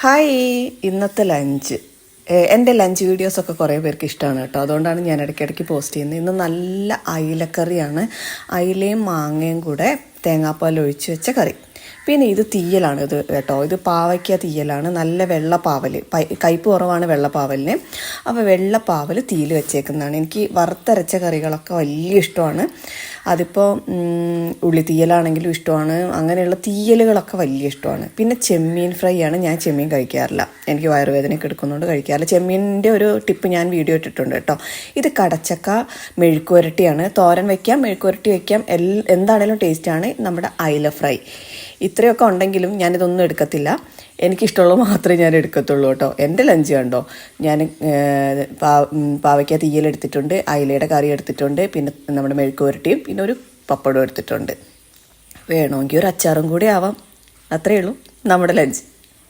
Hi, ഇന്നത്തെ lunch എൻ്റെ lunch വീഡിയോസൊക്കെ കുറേ പേർക്ക് ഇഷ്ടമാണ് കേട്ടോ. അതുകൊണ്ടാണ് ഞാൻ ഇടയ്ക്കിടയ്ക്ക് പോസ്റ്റ് ചെയ്യുന്നത്. ഇന്ന് നല്ല അയിലക്കറിയാണ്. അയിലയും മാങ്ങയും കൂടെ തേങ്ങാപ്പാൽ ഒഴിച്ച് വെച്ച കറി. പിന്നെ ഇത് തീയലാണ് ഇത് കേട്ടോ. ഇത് പാവയ്ക്ക തീയലാണ്. നല്ല വെള്ളപ്പാവൽ, കയ്പ്പ് കുറവാണ് വെള്ളപ്പാവലിന്. അപ്പോൾ വെള്ളപ്പാവൽ തീയിൽ വെച്ചേക്കുന്നതാണ്. എനിക്ക് വറുത്തരച്ച കറികളൊക്കെ വലിയ ഇഷ്ടമാണ്. അതിപ്പോൾ ഉള്ളി തീയലാണെങ്കിലും ഇഷ്ടമാണ്. അങ്ങനെയുള്ള തീയലുകളൊക്കെ വലിയ ഇഷ്ടമാണ്. പിന്നെ ചെമ്മീൻ ഫ്രൈ ആണ്. ഞാൻ ചെമ്മീൻ കഴിക്കാറില്ല, എനിക്ക് വയറുവേദനയൊക്കെ എടുക്കുന്നതുകൊണ്ട് കഴിക്കാറില്ല. ചെമ്മീനിൻ്റെ ഒരു ടിപ്പ് ഞാൻ വീഡിയോ ഇട്ടിട്ടുണ്ട് കേട്ടോ. ഇത് കടച്ചക്ക മെഴുക്കുവരട്ടിയാണ്. തോരൻ വയ്ക്കാം, മെഴുക്കുവരട്ടി വയ്ക്കാം, എന്താണേലും ടേസ്റ്റാണ്. നമ്മുടെ അയില ഫ്രൈ ഇത്രയൊക്കെ ഉണ്ടെങ്കിലും ഞാനിതൊന്നും എടുക്കത്തില്ല. എനിക്കിഷ്ടമുള്ളത് മാത്രമേ ഞാൻ എടുക്കത്തുള്ളൂ കേട്ടോ. എൻ്റെ ലഞ്ച് കണ്ടോ, ഞാൻ പാവയ്ക്ക തീയലെടുത്തിട്ടുണ്ട്, അയിലയുടെ കറി എടുത്തിട്ടുണ്ട്, പിന്നെ നമ്മുടെ മെഴുക്കുവരട്ടിയും പിന്നെ ഒരു പപ്പടവും എടുത്തിട്ടുണ്ട്. വേണമെങ്കിൽ ഒരു അച്ചാറും കൂടി ആവാം. അത്രയേ ഉള്ളൂ നമ്മുടെ ലഞ്ച്.